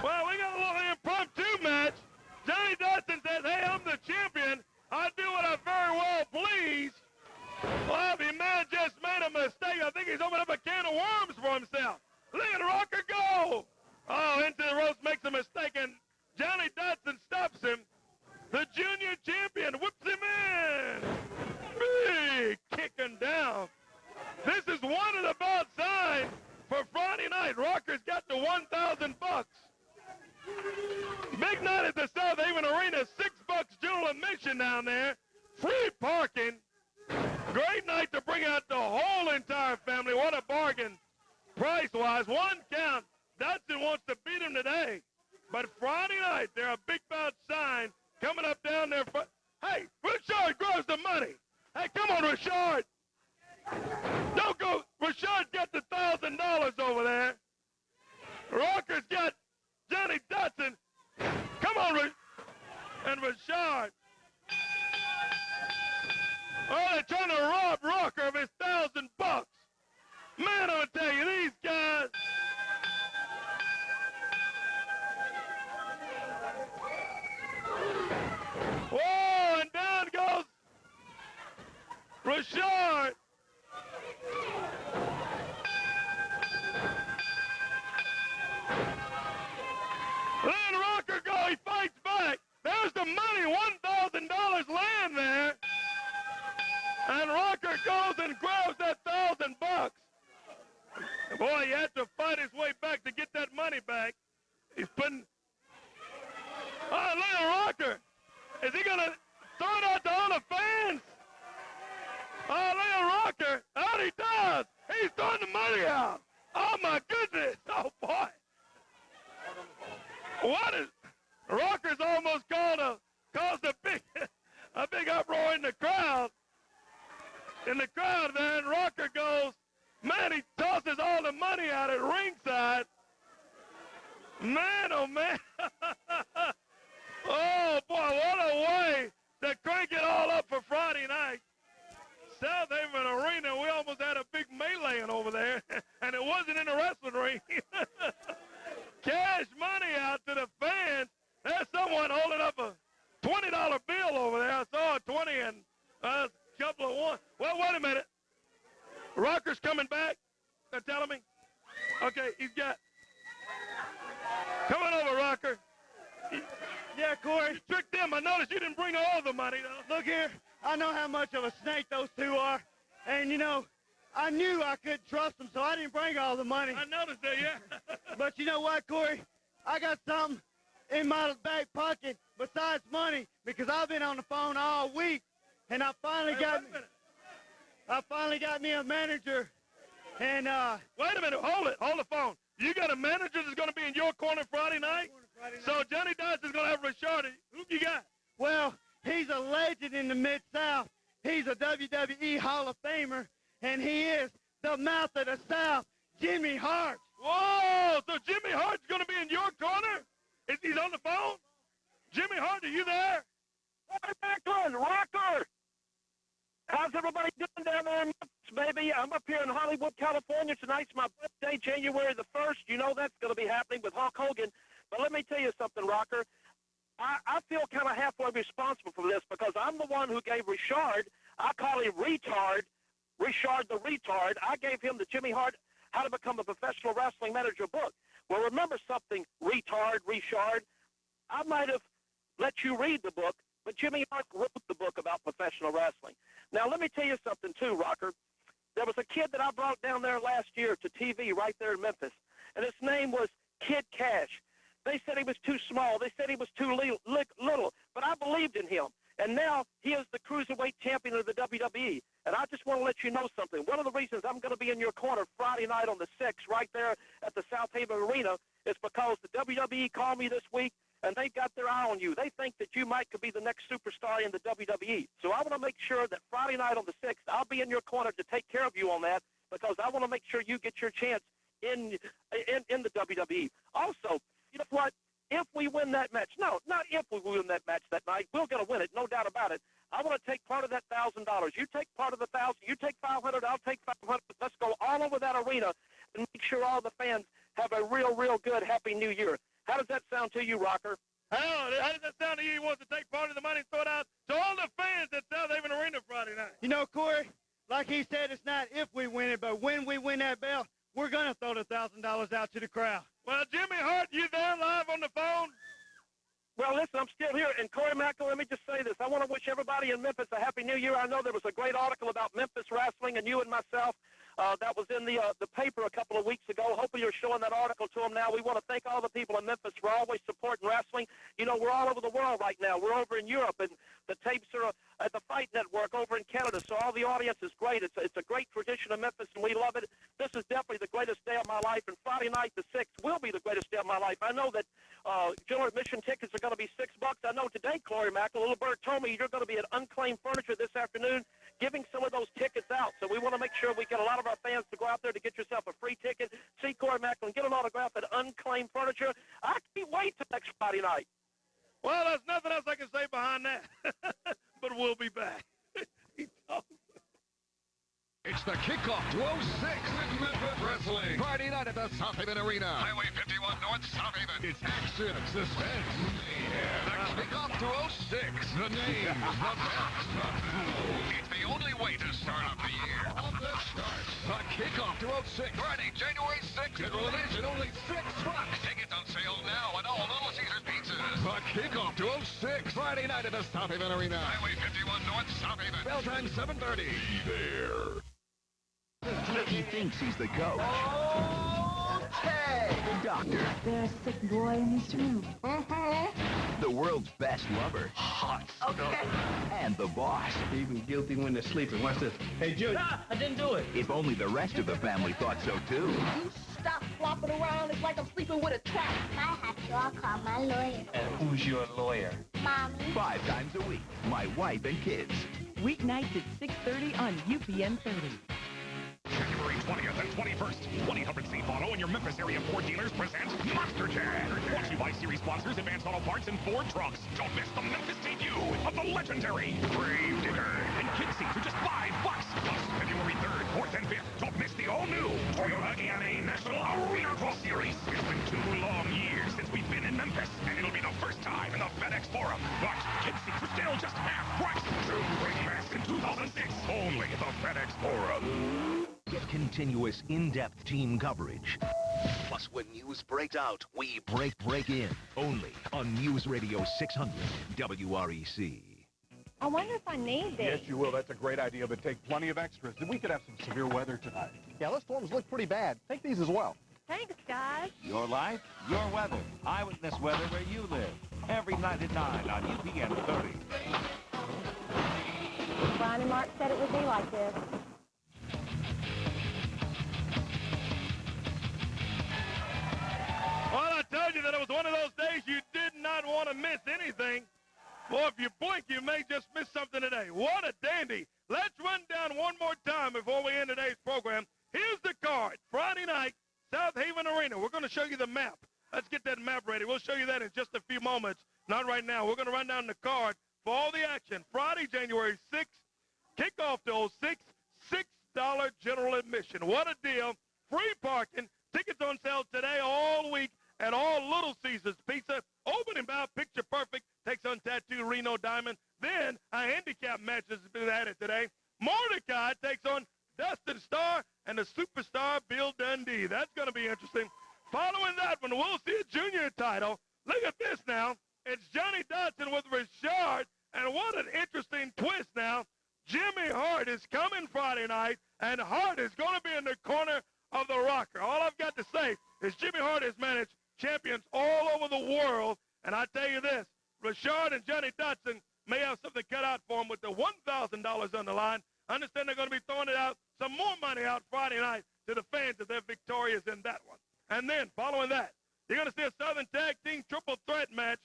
Well, we got a little impromptu match. Johnny Dodson says, hey, I'm the champion. I do what I very well please. Well, the man just made a mistake. I think he's opened up a can of worms for himself. Look at Rocker go. Oh, into the ropes, makes a mistake, and Johnny Dodson stops him. The junior champion whips him in. Big kicking down. This is one of the belt signs for Friday night. Rocker's got the $1,000. Big night at the South Haven Arena. $6 general admission down there. Free parking. Great night to bring out the whole entire family. What a bargain price-wise. One count. Dodson wants to beat him today. But Friday night, they're a big bout sign coming up down there. Hey, Richard grabs the money. Hey, come on, Richard. Don't go. Richard's got the $1,000 over there. Rocker's got Johnny Dodson. Come on, and Richard. Oh, they're trying to rob Rocker of his $1,000. Man, I'll tell you, these guys. Whoa, and down goes Richard. Then Rocker go, he fights back. There's the money, $1,000 land there. And Rocker goes and grabs that $1,000. Boy, he had to fight his way back to get that money back. He's putting... Oh, look at Rocker. Is he going to throw it out to all the fans? Oh, look at Rocker. Oh, he does. He's throwing the money out. Oh, my goodness. Oh, boy. What is... Rocker's almost caused a big uproar in the crowd. In the crowd there, and Rocker goes, man, he tosses all the money out at ringside. Man, oh, man. Oh, boy, what a way to crank it all up for Friday night. South Haven Arena, we almost had a big meleeing over there, and it wasn't in the wrestling ring. Cash money out to the fans. There's someone holding up a $20 bill over there. I saw a 20 and a couple of one. Well, wait a minute. Rocker's coming back. They're telling me. Okay, he's got. Coming over, Rocker. Yeah, Corey. You tricked them. I noticed you didn't bring all the money, though. Look here. I know how much of a snake those two are. And, you know, I knew I couldn't trust them, so I didn't bring all the money. I noticed that, yeah. But you know what, Corey? I got something in my back pocket besides money because I've been on the phone all week, and I finally got me a manager. And wait a minute, hold the phone. You got a manager that's going to be in your corner Friday night? So Johnny Dodson's going to have Richard. Who you got? Well, he's a legend in the Mid-South. He's a WWE Hall of Famer, and he is the mouth of the South, Jimmy Hart. Whoa, so Jimmy Hart's going to be in your corner? He's on the phone? Jimmy Hart, are you there? Hey, Macklin, Rocker. How's everybody doing down there in Memphis, baby? I'm up here in Hollywood, California. Tonight's my birthday, January the 1st. You know that's going to be happening with Hulk Hogan. But let me tell you something, Rocker. I feel kind of halfway responsible for this because I'm the one who gave Richard, I call him Retard, Richard the Retard. I gave him the Jimmy Hart How to Become a Professional Wrestling Manager book. Well, remember something, Retard, Richard. I might have let you read the book, but Jimmy Hart wrote the book about professional wrestling. Now, let me tell you something, too, Rocker. There was a kid that I brought down there last year to TV right there in Memphis, and his name was Kid Cash. They said he was too small. They said he was too little, but I believed in him. And now he is the cruiserweight champion of the WWE. And I just want to let you know something. One of the reasons I'm going to be in your corner Friday night on the 6th right there at the South Haven Arena is because the WWE called me this week, and they got their eye on you. They think that you might could be the next superstar in the WWE. So I want to make sure that Friday night on the 6th, I'll be in your corner to take care of you on that because I want to make sure you get your chance in the WWE. Also, you know what? If we win that match, no, not if we win that match that night, we're going to win it, no doubt about it. I want to take part of that $1,000. You take part of the $1,000. You take $500. I'll take $500. Let's go all over that arena and make sure all the fans have a real, real good Happy New Year. How does that sound to you, Rocker? How does that sound to you? He wants to take part of the money and throw it out to all the fans at South Haven Arena Friday night. You know, Corey, like he said, it's not if we win it, but when we win that belt, we're going to throw the $1,000 out to the crowd. Well, Jimmy Hart, you there live on the phone? Well, listen, I'm still here. And Corey Mackel, let me just say this. I want to wish everybody in Memphis a Happy New Year. I know there was a great article about Memphis Wrestling and you and myself. That was in the paper a couple of weeks ago. Hopefully you're showing that article to them now. We want to thank all the people in Memphis for always supporting wrestling. You know, we're all over the world right now. We're over in Europe, and the tapes are at the Fight Network over in Canada, so all the audience is great. It's a great tradition of Memphis, and we love it. This is definitely the greatest day of my life, and Friday night, the 6th, will be the greatest day of my life. I know that general admission tickets are going to be $6. I know today, Corey Mackel, Little Bird told me you're going to be at Unclaimed Furniture this afternoon giving some of those tickets out. So we want to make sure we get a lot of our fans to go out there to get yourself a free ticket, see Corey Mackel, and get an autograph at Unclaimed Furniture. I can't wait till next Friday night. Well, there's nothing else I can say behind that. But we'll be back. It's the kickoff to 06 in Memphis Wrestling. Friday night at the South Haven Arena. Highway 51 North South Haven. It's action, suspense, mayhem. The kickoff to 06. The names, the belts, the food. It's the only way to start off the year. On the start. The kickoff to 06. Friday, January 6th. General admission only $6. Tickets on sale now at all Little Caesars pizzas. The kickoff to 06. Friday night at the South Haven Arena. Highway 51 North South Haven. Bell time 7:30. Be there. He thinks he's the coach. Okay. The doctor. There's a sick boy in this room. The world's best lover. Hot stuff. Okay. And the boss. Even guilty when they're sleeping. Watch this. Hey, Jude. Nah, I didn't do it. If only the rest of the family thought so, too. You stop flopping around. It's like I'm sleeping with a trap. If I have to, I'll call my lawyer. And who's your lawyer? Mommy. 5 times a week. My wife and kids. Weeknights at 6:30 on UPN 30. January 20th and 21st, 1-800 Safe Auto and your Memphis area Ford dealers present Monster Jam. Watch you buy series sponsors, Advanced Auto Parts, and Ford trucks. Don't miss the Memphis debut of the legendary Grave Digger and kid seats for just $5. Plus, February 3rd, 4th, and 5th, don't miss the all-new Toyota ANA National Arena Cross Series. It's been 2 long years since we've been in Memphis, and it'll be the first time in the FedEx Forum. But kid seats are still just half price. True Great Best in 2006, only at the FedEx Forum. Get continuous, in-depth team coverage. Plus, when news breaks out, we break in. Only on News Radio 600 WREC. I wonder if I need these. Yes, you will. That's a great idea, but take plenty of extras. We could have some severe weather tonight. Yeah, those storms look pretty bad. Take these as well. Thanks, guys. Your life, your weather. Eyewitness weather where you live. Every night at 9 on UPN 30. Brian and Mark said it would be like this. Well, I told you that it was one of those days you did not want to miss anything. Boy, if you blink, you may just miss something today. What a dandy. Let's run down one more time before we end today's program. Here's the card. Friday night, South Haven Arena. We're going to show you the map. Let's get that map ready. We'll show you that in just a few moments. Not right now. We're going to run down the card for all the action. Friday, January 6th, kickoff to 06, $6 general admission. What a deal. Free parking. Tickets on sale today all week at all Little Caesars Pizza. Open and bow, picture perfect. Takes on Tattoo Reno Diamond. Then a handicap match has been added today. Mordecai takes on Dustin Starr and the superstar Bill Dundee. That's going to be interesting. Following that one, we'll see a junior title. Look at this now. It's Johnny Dodson with Richard. And what an interesting twist now. Jimmy Hart is coming Friday night, and Hart is going to be in the corner of the Rocker. All I've got to say is Jimmy Hart has managed champions all over the world. And I tell you this, Richard and Johnny Dodson may have something cut out for him with the $1,000 on the line. I understand they're going to be throwing it out, some more money out Friday night to the fans if they're victorious in that one. And then, following that, you're going to see a Southern Tag Team triple threat match.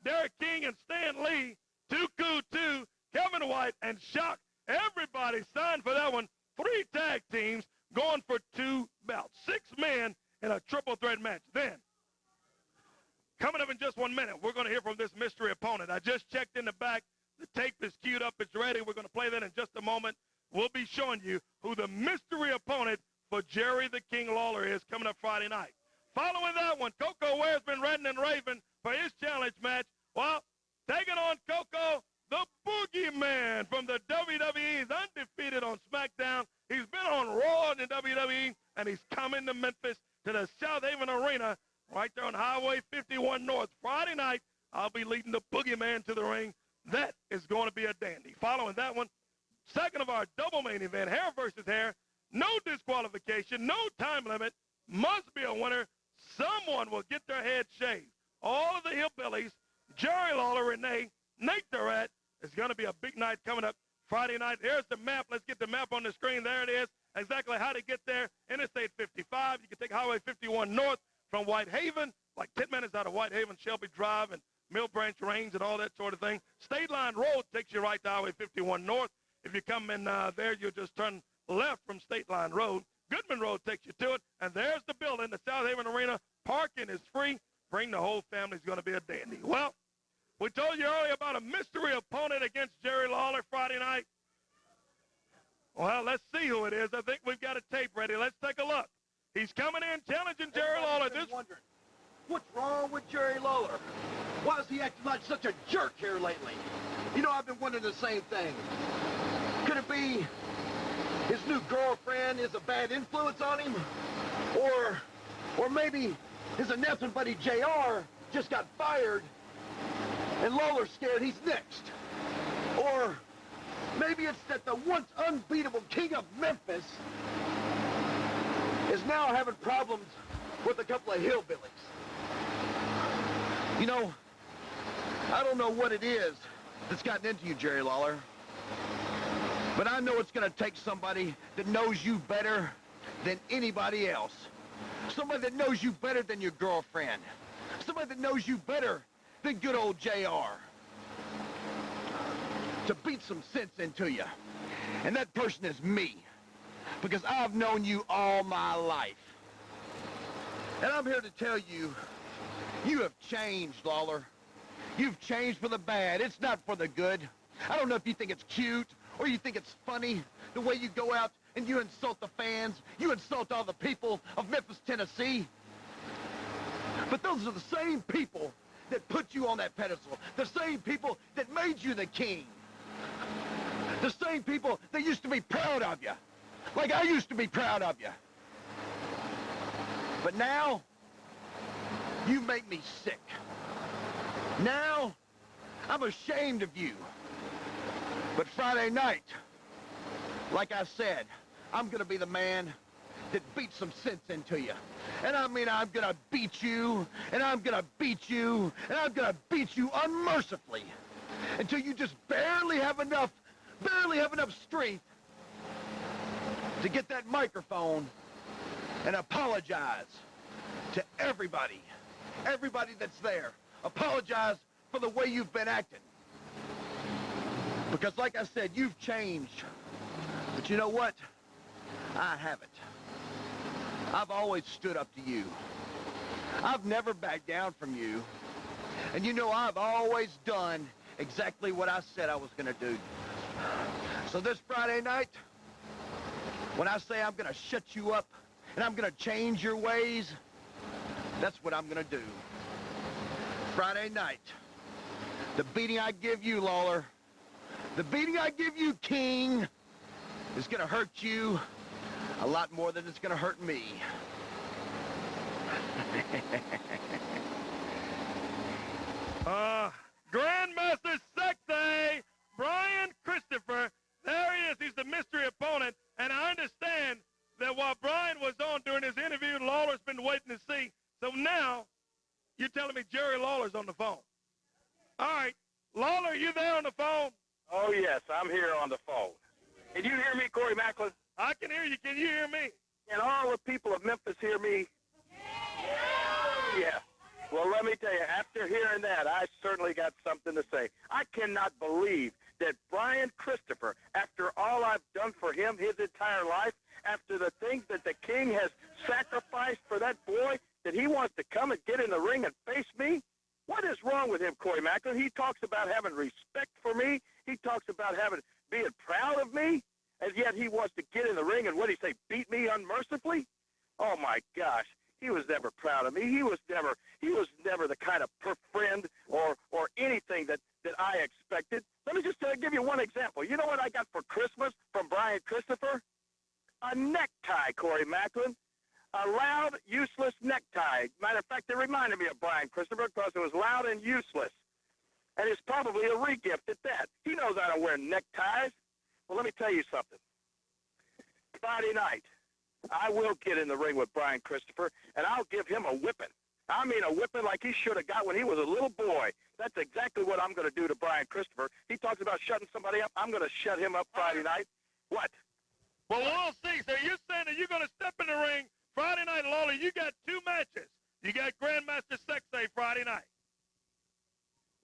Derek King and Stan Lee, Too Cool 2, Kevin White, and Shock. Everybody signed for that one. 3 tag teams going for 2 belts. 6 men in a triple threat match. Then, coming up in just 1 minute, we're going to hear from this mystery opponent. I just checked in the back. The tape is queued up. It's ready. We're going to play that in just a moment. We'll be showing you who the mystery opponent for Jerry the King Lawler is coming up Friday night. Following that one, Coco Ware's been ranting and raving for his challenge match. Well, taking on Coco, the Boogeyman from the WWE. He's undefeated on SmackDown. He's been on Raw in the WWE, and he's coming to Memphis to the South Haven Arena right there on Highway 51 North. Friday night, I'll be leading the Boogeyman to the ring. That is going to be a dandy. Following that one, second of our double main event, hair versus hair. No disqualification, no time limit. Must be a winner. Someone will get their head shaved. All of the hillbillies, Jerry Lawler, Renee, Nate the Rat. It's going to be a big night coming up Friday night. Here's the map. Let's get the map on the screen. There it is. Exactly how to get there. Interstate 55. You can take Highway 51 North from Whitehaven, like 10 minutes out of Whitehaven, Shelby Drive, and Mill Branch Range and all that sort of thing. State Line Road takes you right to Highway 51 North. If you come in there, you'll just turn left from State Line Road. Goodman Road takes you to it, and there's the building, the South Haven Arena. Parking is free. Bring the whole family. It's going to be a dandy. Well, we told you earlier about a mystery opponent against Jerry Lawler Friday night. Well, let's see who it is. I think we've got a tape ready. Let's take a look. He's coming in challenging Jerry Lawler. What's wrong with Jerry Lawler? Why is he acting like such a jerk here lately? You know, I've been wondering the same thing. Could it be his new girlfriend is a bad influence on him? Or maybe his announcing buddy JR just got fired and Lawler's scared he's next. Or maybe it's that the once unbeatable king of Memphis is now having problems with a couple of hillbillies. You know, I don't know what it is that's gotten into you, Jerry Lawler. But I know it's going to take somebody that knows you better than anybody else. Somebody that knows you better than your girlfriend. Somebody that knows you better than good old JR. To beat some sense into you. And that person is me. Because I've known you all my life. And I'm here to tell you, you have changed, Lawler. You've changed for the bad. It's not for the good. I don't know if you think it's cute or you think it's funny the way you go out and you insult the fans. You insult all the people of Memphis, Tennessee. But those are the same people that put you on that pedestal. The same people that made you the king. The same people that used to be proud of you. Like I used to be proud of you. But now, you make me sick. Now, I'm ashamed of you. But Friday night, like I said, I'm going to be the man that beats some sense into you. And I mean, I'm going to beat you, and I'm going to beat you, and I'm going to beat you unmercifully until you just barely have enough strength to get that microphone and apologize to everybody that's there. Apologize for the way you've been acting. Because like I said, you've changed. But you know what? I haven't. I've always stood up to you. I've never backed down from you. And you know I've always done exactly what I said I was going to do. So this Friday night, when I say I'm going to shut you up and I'm going to change your ways, that's what I'm going to do. Friday night, the beating I give you, Lawler, the beating I give you, King, is going to hurt you a lot more than it's going to hurt me. Grandmaster Secte, Brian Christopher. There he is. He's the mystery opponent. And I understand that while Brian was on during his interview, Lawler's been waiting to see. So now, you're telling me Jerry Lawler's on the phone. All right, Lawler, you there on the phone? Oh, yes, I'm here on the phone. Can you hear me, Corey Macklin? I can hear you. Can you hear me? Can all the people of Memphis hear me? Yeah. Well, let me tell you, after hearing that, I certainly got something to say. I cannot believe that Brian Christopher, after all I've done for him his entire life, after the things that the King has sacrificed for that boy, that he wants to come and get in the ring and face me? What is wrong with him, Corey Macklin? He talks about having respect for me. He talks about being proud of me, and yet he wants to get in the ring and, what did he say, beat me unmercifully? Oh, my gosh. He was never proud of me. He was never the kind of friend or anything that I expected. Let me just give you one example. You know what I got for Christmas from Brian Christopher? A necktie, Corey Macklin. A loud, useless necktie. Matter of fact, it reminded me of Brian Christopher because it was loud and useless. And it's probably a re-gift at that. He knows I don't wear neckties. Well, let me tell you something. Friday night, I will get in the ring with Brian Christopher, and I'll give him a whipping. I mean a whipping like he should have got when he was a little boy. That's exactly what I'm going to do to Brian Christopher. He talks about shutting somebody up. I'm going to shut him up Friday night. What? Well, we'll see. So you're saying that you're going to step in the ring Friday night, Lawler. You got 2 matches. You got Grandmaster Sexay Friday night.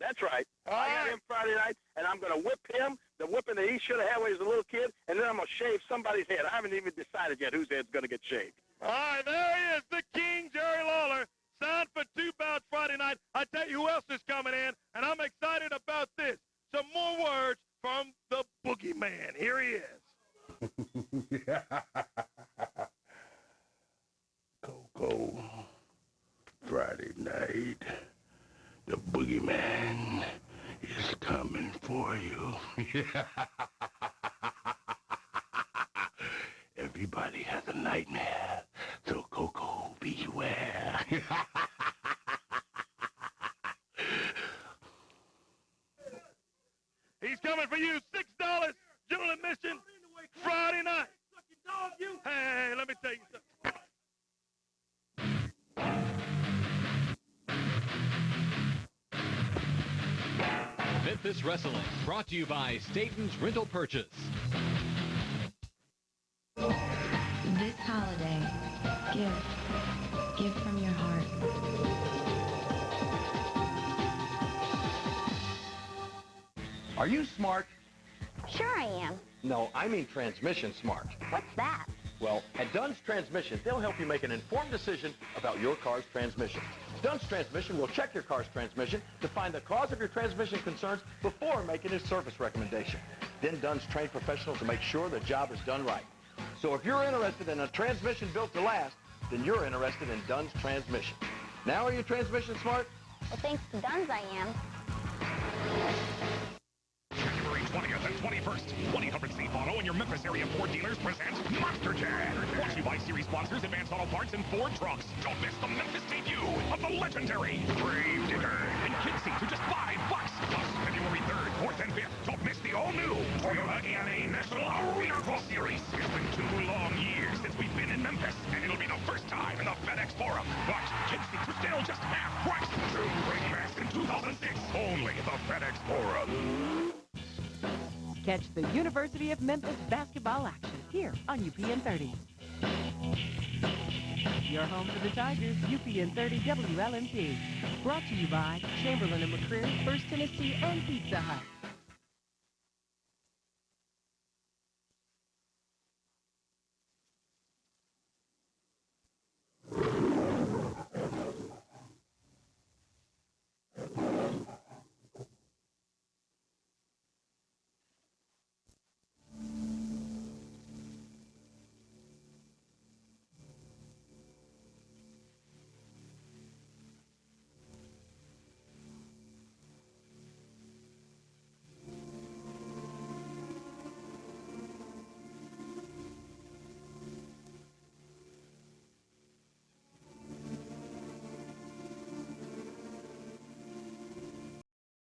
That's right. I got him Friday night, and I'm going to whip him, the whipping that he should have had when he was a little kid, and then I'm going to shave somebody's head. I haven't even decided yet whose head's going to get shaved. All right, there he is, the King, Jerry Lawler, signed for 2 bouts Friday night. I tell you who else is coming in, and I'm excited about this. Some more words from the Boogeyman. Here he is. Coco, Friday night, the Boogeyman is coming for you. Everybody has a nightmare, so Coco, beware. He's coming for you, $6, general admission, Friday night. Hey, let me tell you something. Memphis Wrestling, brought to you by Staten's Rental Purchase. This holiday, give from your heart. Are you smart? Sure I am. No, I mean transmission smart. What's that? Well, at Dunn's Transmission, they'll help you make an informed decision about your car's transmission. Dunn's Transmission will check your car's transmission to find the cause of your transmission concerns before making his service recommendation. Then Dunn's trained professionals to make sure the job is done right. So if you're interested in a transmission built to last, then you're interested in Dunn's Transmission. Now are you transmission smart? Well, thanks to Dunn's I am. January 20th and 21st, 1-800-SAFE Auto and your Memphis area Ford dealers present Monster Jam. Brought to you by series sponsors Advanced Auto Parts and Ford Trucks. Don't miss the Memphis debut of the legendary Grave Digger and kid seats for just $5. Plus, February 3rd, 4th, and 5th, don't miss the all-new Toyota AMA National Arena Cross Series. It's been 2 long years since we've been in Memphis, and it'll be the first time in the FedEx Forum. But kid seats are still just half price. True Rainmax in 2006, only at the FedEx Forum. Catch the University of Memphis basketball action here on UPN 30. Your home for the Tigers, UPN 30 WLMP. Brought to you by Chamberlain and McCreary, First Tennessee, and Pizza Hut.